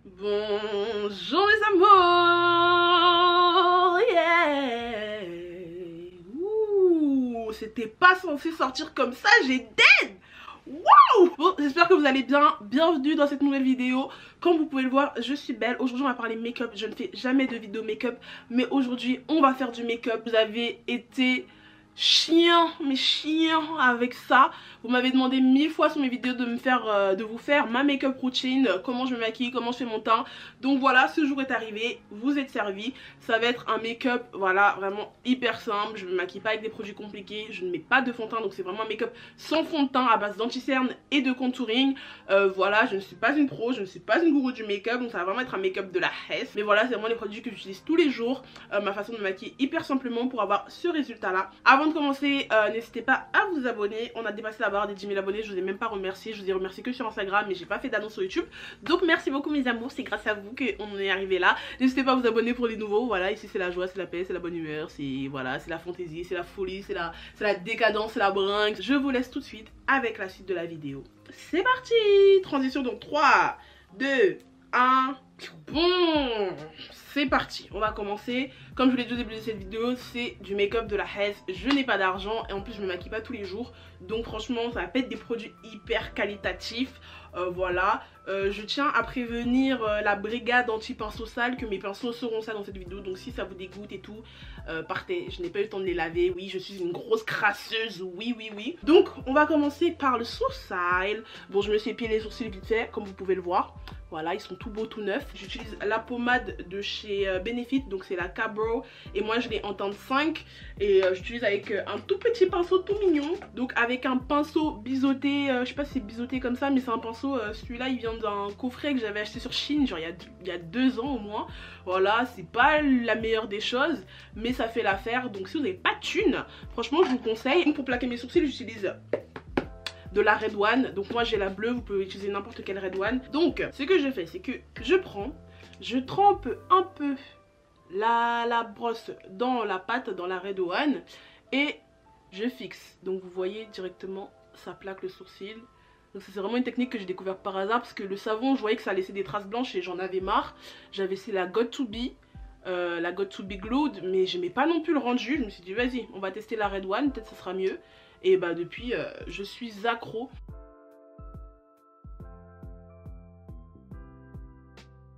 Bonjour les amours, yeah. Ouh, c'était pas censé sortir comme ça, j'ai dead. Wow. Bon, j'espère que vous allez bien, bienvenue dans cette nouvelle vidéo. Comme vous pouvez le voir, je suis belle. Aujourd'hui on va parler make-up, je ne fais jamais de vidéo make-up, mais aujourd'hui on va faire du make-up. Vous avez été chiant, mais chiant avec ça. Vous m'avez demandé 1000 fois sur mes vidéos de vous faire ma make-up routine, comment je me maquille, comment je fais mon teint. Donc voilà, ce jour est arrivé, vous êtes servi. Ça va être un make-up, voilà, vraiment hyper simple. Je ne me maquille pas avec des produits compliqués, je ne mets pas de fond de teint, donc c'est vraiment un make-up sans fond de teint à base d'anti-cerne et de contouring. Voilà, je ne suis pas une pro, je ne suis pas une gourou du make-up, donc ça va vraiment être un make-up de la Hesse. Mais voilà, c'est vraiment les produits que j'utilise tous les jours, ma façon de me maquiller hyper simplement pour avoir ce résultat là. Avant de commencer, n'hésitez pas à vous abonner. On a dépassé la barre des 10 000 abonnés, je vous ai même pas remercié. Je vous ai remercié que sur Instagram, mais j'ai pas fait d'annonce sur YouTube. Donc merci beaucoup mes amours, c'est grâce à vous qu'on est arrivé là. N'hésitez pas à vous abonner pour les nouveaux. Voilà, ici c'est la joie, c'est la paix, c'est la bonne humeur, c'est voilà, c'est la fantaisie, c'est la folie, c'est la décadence, c'est la bringue. Je vous laisse tout de suite avec la suite de la vidéo. C'est parti. Transition donc 3, 2, 1. Bon, c'est parti, on va commencer. Comme je vous l'ai dit au début de cette vidéo, c'est du make-up de la Hesse. Je n'ai pas d'argent et en plus je me maquille pas tous les jours. Donc franchement ça va pas être des produits hyper qualitatifs. Voilà, je tiens à prévenir la brigade anti-pinceau sale que mes pinceaux seront sales dans cette vidéo. Donc si ça vous dégoûte et tout, partez, je n'ai pas eu le temps de les laver. Oui, je suis une grosse crasseuse, oui. Donc on va commencer par le sourcil. Bon, je me suis épilé les sourcils vite fait, comme vous pouvez le voir. Voilà, ils sont tout beaux, tout neufs. J'utilise la pommade de chez Benefit, donc c'est la Cabro. Et moi je l'ai en teinte 5. Et j'utilise avec un tout petit pinceau tout mignon. Donc avec un pinceau biseauté, je sais pas si c'est biseauté comme ça, mais c'est un pinceau, celui-là il vient d'un coffret que j'avais acheté sur Chine, genre il y a 2 ans au moins. Voilà, c'est pas la meilleure des choses, mais ça fait l'affaire. Donc si vous n'avez pas de thune, franchement je vous conseille. Pour plaquer mes sourcils, j'utilise de la Red One. Donc moi j'ai la bleue, vous pouvez utiliser n'importe quelle Red One. Donc ce que je fais, c'est que je trempe un peu la brosse dans la pâte, dans la Red One, et je fixe. Donc vous voyez directement, ça plaque le sourcil. Donc c'est vraiment une technique que j'ai découverte par hasard, parce que le savon, je voyais que ça laissait des traces blanches et j'en avais marre. J'avais essayé la Got2b, la Got2b Glued, mais j'aimais pas non plus le rendu. Je me suis dit vas-y, on va tester la Red One, peut-être ça sera mieux. Et bah depuis, je suis accro.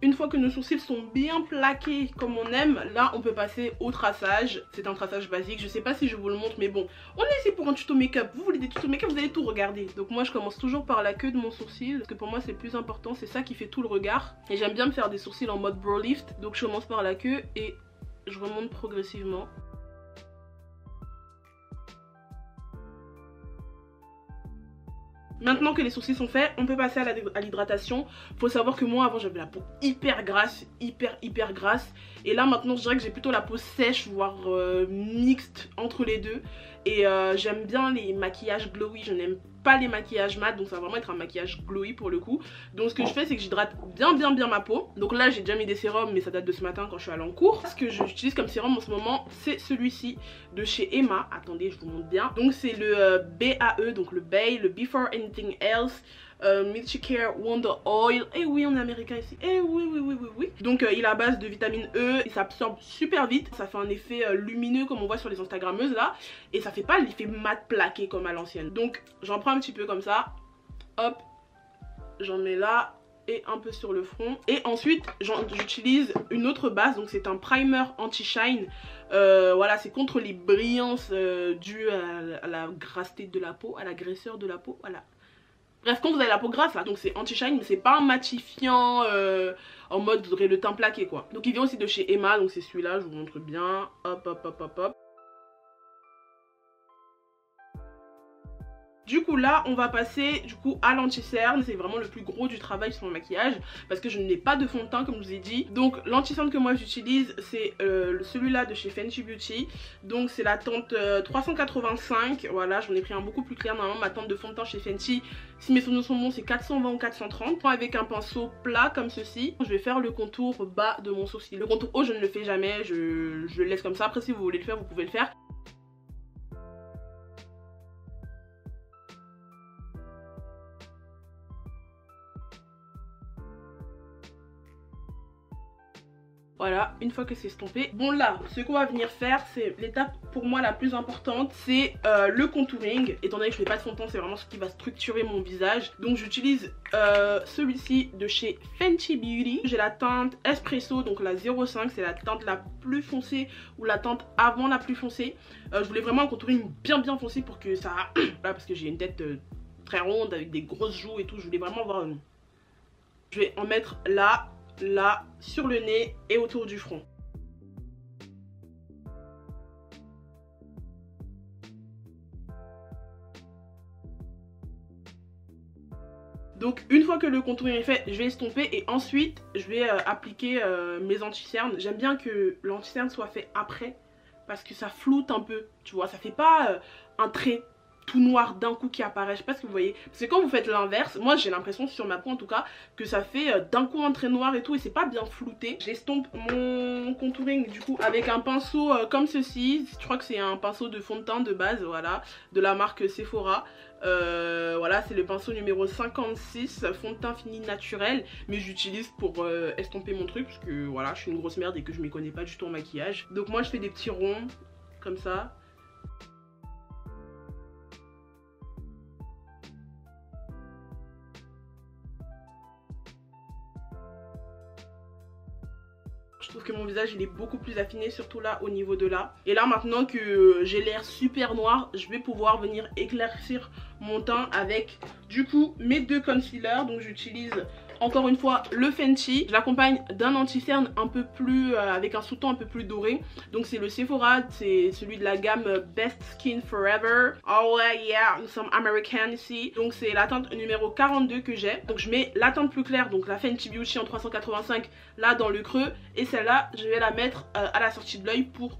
Une fois que nos sourcils sont bien plaqués comme on aime, là on peut passer au traçage. C'est un traçage basique, je sais pas si je vous le montre, mais bon, on est ici pour un tuto make-up. Vous voulez des tutos make-up, vous allez tout regarder. Donc moi je commence toujours par la queue de mon sourcil, parce que pour moi c'est le plus important, c'est ça qui fait tout le regard. Et j'aime bien me faire des sourcils en mode brow lift, donc je commence par la queue et je remonte progressivement. Maintenant que les sourcils sont faits, on peut passer à l'hydratation. Faut savoir que moi avant j'avais la peau hyper grasse, hyper grasse. Et là maintenant je dirais que j'ai plutôt la peau sèche, voire mixte entre les deux. Et j'aime bien les maquillages glowy, je n'aime pas les maquillages mat, donc ça va vraiment être un maquillage glowy pour le coup. Donc ce que je fais, c'est que j'hydrate bien ma peau. Donc là j'ai déjà mis des sérums, mais ça date de ce matin quand je suis allée en cours. Ce que j'utilise comme sérum en ce moment, c'est celui-ci de chez Emma. Attendez, je vous montre bien. Donc c'est le BAE, donc le Bay, le Before Anything Else Multicare Wonder Oil. Et oui, on est américain ici. Et oui. Donc il est à base de vitamine E, il s'absorbe super vite. Ça fait un effet lumineux comme on voit sur les instagrammeuses là. Et ça fait pas l'effet mat plaqué comme à l'ancienne. Donc j'en prends un petit peu comme ça. Hop, j'en mets là et un peu sur le front. Et ensuite j'utilise une autre base, donc c'est un primer anti-shine. Voilà, c'est contre les brillances dues à la grassité de la peau, à la graisseur de la peau, voilà. Bref, quand vous avez la peau grasse là, donc c'est anti-shine, mais c'est pas un matifiant en mode vous aurez le teint plaqué quoi. Donc il vient aussi de chez Emma, donc c'est celui-là, je vous montre bien. Hop. Du coup là on va passer à l'anti-cerne. C'est vraiment le plus gros du travail sur mon maquillage, parce que je n'ai pas de fond de teint comme je vous ai dit. Donc l'anti-cerne que moi j'utilise c'est celui-là de chez Fenty Beauty. Donc c'est la teinte 385. Voilà, j'en ai pris un beaucoup plus clair. Normalement ma teinte de fond de teint chez Fenty, si mes souvenirs sont bons, c'est 420 ou 430. Avec un pinceau plat comme ceci, je vais faire le contour bas de mon sourcil. Le contour haut je ne le fais jamais, je le laisse comme ça. Après si vous voulez le faire, vous pouvez le faire. Voilà, une fois que c'est estompé. Bon là, ce qu'on va venir faire, c'est l'étape pour moi la plus importante, c'est le contouring. Étant donné que je fais pas de fond de teint, c'est vraiment ce qui va structurer mon visage. Donc j'utilise celui-ci de chez Fenty Beauty. J'ai la teinte Espresso, donc la 05, c'est la teinte la plus foncée ou la teinte avant la plus foncée. Je voulais vraiment un contouring bien foncé pour que ça... Là, parce que j'ai une tête très ronde avec des grosses joues et tout, je voulais vraiment avoir... Je vais en mettre là, sur le nez et autour du front. Donc une fois que le contouring est fait, je vais estomper et ensuite je vais appliquer mes anti-cernes. J'aime bien que l'anti-cerne soit fait après parce que ça floute un peu, tu vois, ça fait pas un trait tout noir d'un coup qui apparaît, je sais pas ce que vous voyez, parce que quand vous faites l'inverse, moi j'ai l'impression sur ma peau en tout cas que ça fait d'un coup un trait noir et tout et c'est pas bien flouté. J'estompe mon contouring du coup avec un pinceau comme ceci, je crois que c'est un pinceau de fond de teint de base, voilà, de la marque Sephora. Voilà, c'est le pinceau numéro 56, fond de teint fini naturel, mais j'utilise pour estomper mon truc parce que voilà, je suis une grosse merde et que je m'y connais pas du tout en maquillage. Donc moi je fais des petits ronds comme ça. Je trouve que mon visage il est beaucoup plus affiné, surtout là au niveau de là. Et là maintenant que j'ai l'air super noir, je vais pouvoir venir éclaircir mon teint avec du coup mes deux concealers. Donc j'utilise encore une fois le Fenty. Je l'accompagne d'un anti-cerne un peu plus avec un sous-ton un peu plus doré. Donc c'est le Sephora, c'est celui de la gamme Best Skin Forever. Oh ouais, yeah, nous sommes américains ici. Donc c'est la teinte numéro 42 que j'ai. Donc je mets la teinte plus claire, donc la Fenty Beauty en 385 là dans le creux. Et celle-là, je vais la mettre à la sortie de l'œil pour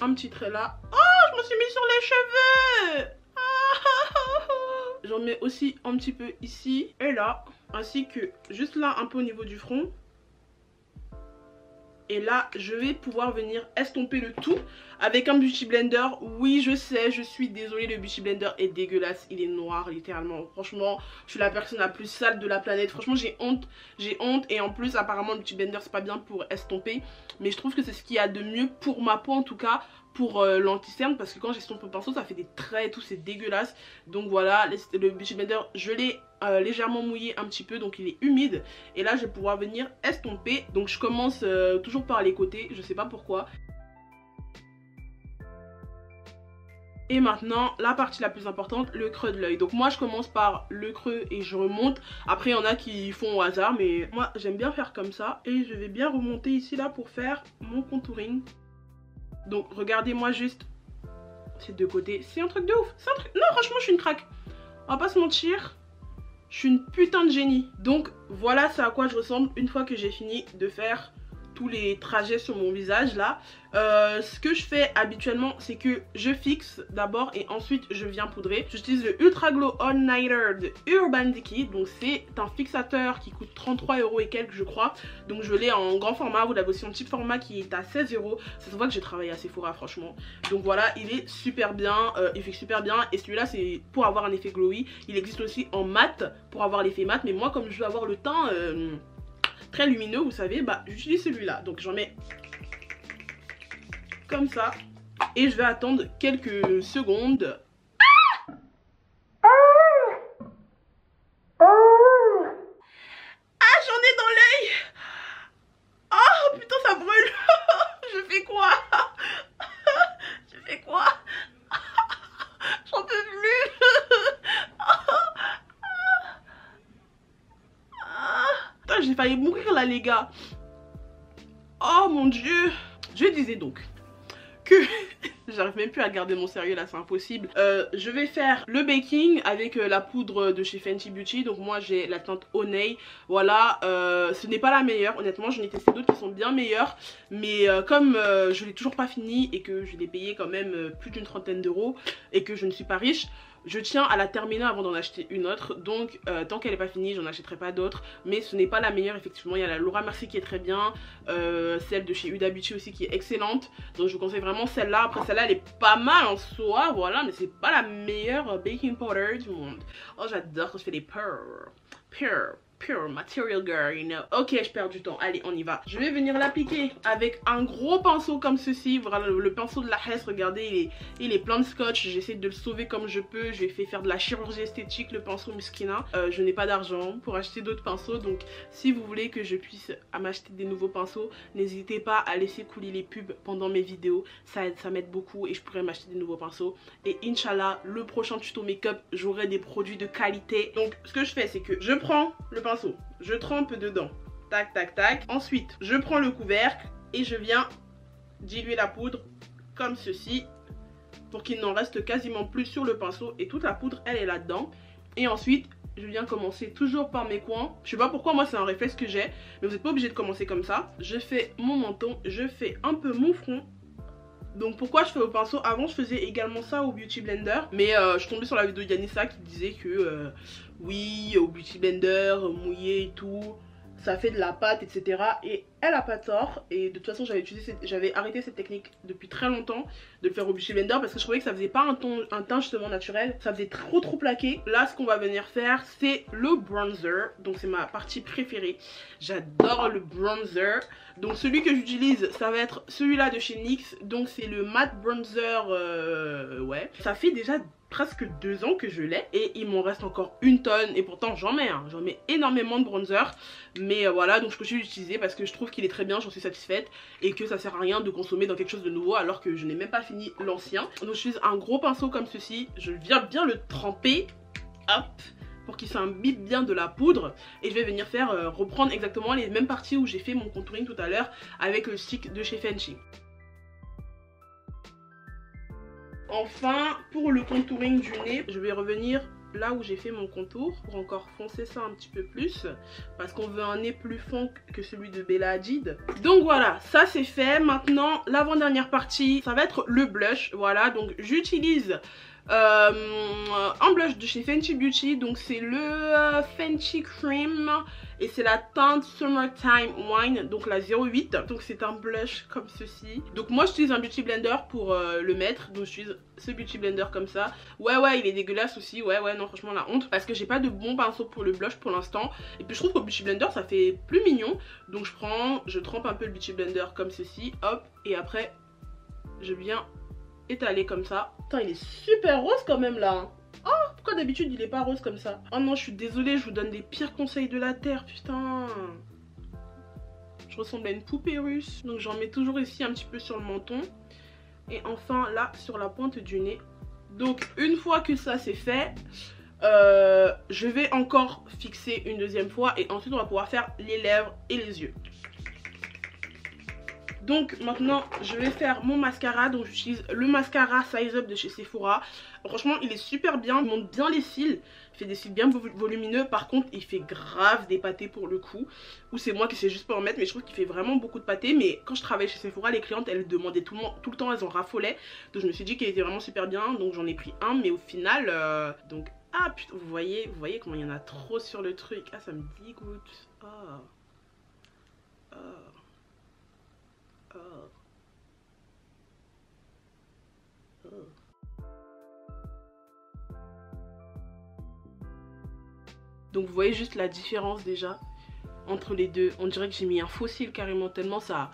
un petit trait là. Oh, je me suis mis sur les cheveux. J'en mets aussi un petit peu ici et là, ainsi que juste là un peu au niveau du front. Et là, je vais pouvoir venir estomper le tout avec un Beauty Blender. Oui, je sais, je suis désolée, le Beauty Blender est dégueulasse. Il est noir, littéralement. Franchement, je suis la personne la plus sale de la planète. Franchement, j'ai honte. J'ai honte. Et en plus, apparemment, le Beauty Blender, c'est pas bien pour estomper. Mais je trouve que c'est ce qu'il y a de mieux pour ma peau, en tout cas, pour l'anti-cerne. Parce que quand j'estompe au pinceau, ça fait des traits et tout, c'est dégueulasse. Donc voilà, le Beauty Blender, je l'ai légèrement mouillé un petit peu, donc il est humide. Et là, je vais pouvoir venir estomper. Donc je commence toujours par les côtés, je sais pas pourquoi. Et maintenant, la partie la plus importante, le creux de l'œil. Donc moi, je commence par le creux et je remonte. Après, il y en a qui font au hasard, mais moi, j'aime bien faire comme ça. Et je vais bien remonter ici, là, pour faire mon contouring. Donc, regardez-moi juste ces deux côtés. C'est un truc de ouf. C'est un truc... Non, franchement, je suis une craque. On va pas se mentir. Je suis une putain de génie. Donc, voilà c'est à quoi je ressemble une fois que j'ai fini de faire tous les trajets sur mon visage là. Ce que je fais habituellement, c'est que je fixe d'abord et ensuite je viens poudrer. J'utilise le Ultra Glow All Nighter de Urban Decay. Donc c'est un fixateur qui coûte 33 € et quelques je crois. Donc je l'ai en grand format, vous l'avez aussi en petit format qui est à 16 €. Ça se voit que j'ai travaillé à Sephora franchement. Donc voilà, il est super bien, il fixe super bien. Et celui-là c'est pour avoir un effet glowy. Il existe aussi en mat pour avoir l'effet mat. Mais moi comme je veux avoir le teint... très lumineux, vous savez, bah j'utilise celui-là. Donc j'en mets comme ça et je vais attendre quelques secondes. Ah, j'en ai dans l'œil. Oh putain, ça brûle. Je fais quoi? Je fais quoi? J'en peux plus. Putain, j'ai failli mourir là les gars. Oh mon dieu. Je disais donc que j'arrive même plus à garder mon sérieux là, c'est impossible. Je vais faire le baking avec la poudre de chez Fenty Beauty. Donc moi j'ai la teinte Honey. Voilà, ce n'est pas la meilleure. Honnêtement j'en ai testé d'autres qui sont bien meilleures. Mais comme je l'ai toujours pas fini et que je l'ai payé quand même plus d'une trentaine d'euros et que je ne suis pas riche, je tiens à la terminer avant d'en acheter une autre. Donc tant qu'elle n'est pas finie, j'en achèterai pas d'autres. Mais ce n'est pas la meilleure effectivement. Il y a la Laura Mercier qui est très bien, celle de chez Huda Beauty aussi qui est excellente. Donc je vous conseille vraiment celle-là. Après celle-là elle est pas mal en soi, voilà, mais c'est pas la meilleure baking powder du monde. Oh j'adore quand je fais des purrs. pure material girl, you know. Ok, je perds du temps. Allez, on y va. Je vais venir l'appliquer avec un gros pinceau comme ceci. Voilà, le pinceau de la Hesse, regardez, il est plein de scotch. J'essaie de le sauver comme je peux. Je vais faire de la chirurgie esthétique, le pinceau Muskina. Je n'ai pas d'argent pour acheter d'autres pinceaux. Donc, si vous voulez que je puisse m'acheter des nouveaux pinceaux, n'hésitez pas à laisser couler les pubs pendant mes vidéos. Ça m'aide beaucoup et je pourrais m'acheter des nouveaux pinceaux. Et Inch'Allah, le prochain tuto make-up, j'aurai des produits de qualité. Donc, ce que je fais, c'est que je prends le pinceau, je trempe dedans, tac tac tac. Ensuite je prends le couvercle et je viens diluer la poudre comme ceci pour qu'il n'en reste quasiment plus sur le pinceau et toute la poudre elle est là dedans. Et ensuite je viens commencer toujours par mes coins. Je sais pas pourquoi, moi c'est un réflexe que j'ai, mais vous n'êtes pas obligé de commencer comme ça. Je fais mon menton, je fais un peu mon front. Donc pourquoi je fais au pinceau? Avant je faisais également ça au Beauty Blender, mais je suis tombée sur la vidéo d'Yanissa qui disait que oui, au Beauty Blender, mouillé et tout, ça fait de la pâte, etc. Et elle a pas tort. Et de toute façon j'avais arrêté cette technique depuis très longtemps de le faire au Beauty Blender parce que je trouvais que ça faisait pas un teint justement naturel, ça faisait trop plaqué. Là ce qu'on va venir faire c'est le bronzer, donc c'est ma partie préférée. J'adore le bronzer. Donc celui que j'utilise ça va être celui-là de chez NYX, donc c'est le matte bronzer, ouais. Ça fait déjà presque 2 ans que je l'ai et il m'en reste encore une tonne et pourtant j'en mets énormément de bronzer, mais voilà, donc je continue d'utiliser parce que je trouve qu'il est très bien, j'en suis satisfaite et que ça sert à rien de consommer dans quelque chose de nouveau alors que je n'ai même pas fini l'ancien. Donc j'utilise un gros pinceau comme ceci, je viens bien le tremper, hop, pour qu'il s'imbibe bien de la poudre et je vais venir faire reprendre exactement les mêmes parties où j'ai fait mon contouring tout à l'heure avec le stick de chez Fenty. Enfin, pour le contouring du nez, je vais revenir là où j'ai fait mon contour pour encore foncer ça un petit peu plus parce qu'on veut un nez plus fin que celui de Bella Hadid. Donc voilà, ça c'est fait. Maintenant, l'avant-dernière partie, ça va être le blush. Voilà, donc j'utilise un blush de chez Fenty Beauty, donc c'est le Fenty Cream et c'est la teinte Summertime Wine, donc la 08. Donc c'est un blush comme ceci. Donc moi j'utilise un Beauty Blender pour le mettre, donc j'utilise ce Beauty Blender comme ça. Ouais il est dégueulasse aussi, ouais non franchement la honte parce que j'ai pas de bon pinceau pour le blush pour l'instant. Et puis je trouve qu'au Beauty Blender ça fait plus mignon. Donc je trempe un peu le Beauty Blender comme ceci, hop, et après je viens étalé comme ça. Putain, il est super rose quand même là. Oh, pourquoi d'habitude il est pas rose comme ça? Oh non, je suis désolée, je vous donne des pires conseils de la terre, putain. Je ressemble à une poupée russe. Donc j'en mets toujours ici un petit peu sur le menton. Et enfin là, sur la pointe du nez. Donc une fois que ça c'est fait, je vais encore fixer une deuxième fois. Et ensuite on va pouvoir faire les lèvres et les yeux. Donc maintenant je vais faire mon mascara. Donc j'utilise le mascara Size Up de chez Sephora. Franchement il est super bien, il monte bien les cils. Il fait des cils bien volumineux. Par contre il fait grave des pâtés pour le coup. Ou c'est moi qui sais juste pas en mettre, mais je trouve qu'il fait vraiment beaucoup de pâtés. Mais quand je travaillais chez Sephora, les clientes elles demandaient tout le temps, elles en raffolaient. Donc je me suis dit qu'il était vraiment super bien. Donc j'en ai pris un, mais au final donc ah putain, vous voyez comment il y en a trop sur le truc. Ah ça me dégoûte. Donc vous voyez juste la différence déjà entre les deux. On dirait que j'ai mis un faux cil carrément tellement ça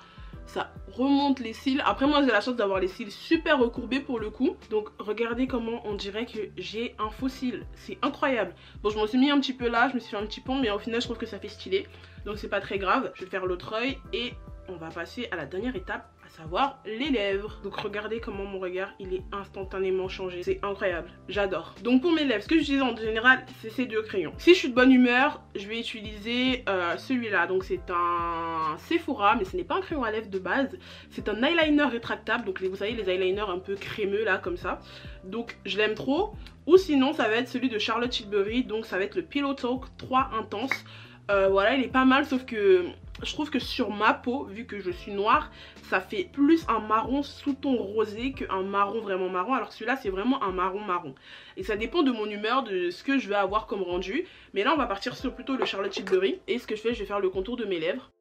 remonte les cils. Après moi j'ai la chance d'avoir les cils super recourbés pour le coup. Donc regardez comment on dirait que j'ai un faux cil. C'est incroyable. Bon je m'en suis mis un petit peu là, je me suis fait un petit pont, mais au final je trouve que ça fait stylé. Donc c'est pas très grave. Je vais faire l'autre œil et on va passer à la dernière étape, à savoir les lèvres. Donc regardez comment mon regard il est instantanément changé. C'est incroyable, j'adore. Donc pour mes lèvres, ce que j'utilise en général c'est ces deux crayons. Si je suis de bonne humeur, je vais utiliser celui-là. Donc c'est un Sephora, mais ce n'est pas un crayon à lèvres de base. C'est un eyeliner rétractable. Donc vous savez les eyeliners un peu crémeux là comme ça. Donc je l'aime trop. Ou sinon ça va être celui de Charlotte Tilbury. Donc ça va être le Pillow Talk 3 Intense. Voilà il est pas mal, sauf que je trouve que sur ma peau, vu que je suis noire, ça fait plus un marron sous-ton rosé qu'un marron vraiment marron. Alors que celui-là c'est vraiment un marron marron. Et ça dépend de mon humeur, de ce que je vais avoir comme rendu. Mais là on va partir sur plutôt le Charlotte Tilbury. Et ce que je fais, je vais faire le contour de mes lèvres.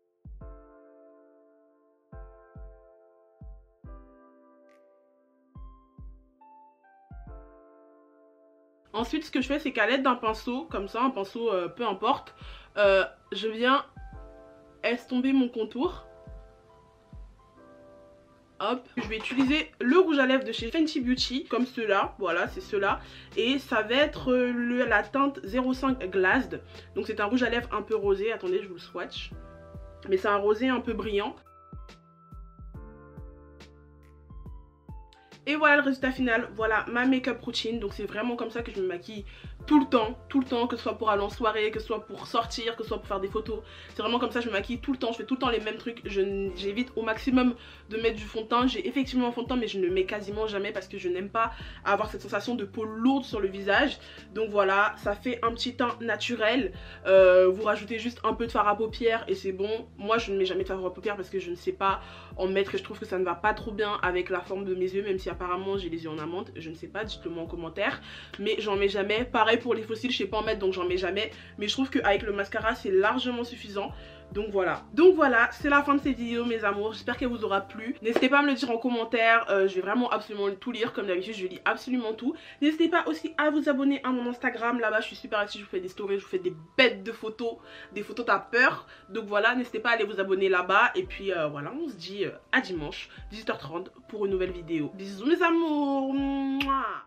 Ensuite ce que je fais c'est qu'à l'aide d'un pinceau, comme ça, un pinceau peu importe, je viens estomper mon contour. Hop, je vais utiliser le rouge à lèvres de chez Fenty Beauty, comme ceux-là, voilà, c'est ceux-là. Et ça va être la teinte 05 Glazed. Donc c'est un rouge à lèvres un peu rosé, attendez, je vous le swatch. Mais c'est un rosé un peu brillant. Et voilà le résultat final, voilà ma make-up routine. Donc c'est vraiment comme ça que je me maquille tout le temps, que ce soit pour aller en soirée, que ce soit pour sortir, que ce soit pour faire des photos. C'est vraiment comme ça, je me maquille tout le temps, je fais tout le temps les mêmes trucs. J'évite au maximum de mettre du fond de teint. J'ai effectivement un fond de teint mais je ne le mets quasiment jamais parce que je n'aime pas avoir cette sensation de peau lourde sur le visage. Donc voilà, ça fait un petit teint naturel. Vous rajoutez juste un peu de fard à paupières et c'est bon. Moi je ne mets jamais de fard à paupières parce que je ne sais pas en mettre et je trouve que ça ne va pas trop bien avec la forme de mes yeux, même si apparemment j'ai les yeux en amande. Je ne sais pas, dites-le moi en commentaire. Mais j'en mets jamais. Pareil pour les fossiles, je sais pas en mettre donc j'en mets jamais. Mais je trouve qu'avec le mascara c'est largement suffisant. Donc voilà, c'est la fin de cette vidéo mes amours, j'espère qu'elle vous aura plu. N'hésitez pas à me le dire en commentaire, je vais vraiment absolument tout lire comme d'habitude, je lis absolument tout. N'hésitez pas aussi à vous abonner à mon Instagram, là-bas je suis super active, je vous fais des stories, je vous fais des bêtes de photos, des photos t'as peur. Donc voilà, n'hésitez pas à aller vous abonner là-bas et puis voilà, on se dit à dimanche 18h30 pour une nouvelle vidéo. Bisous mes amours. Mouah.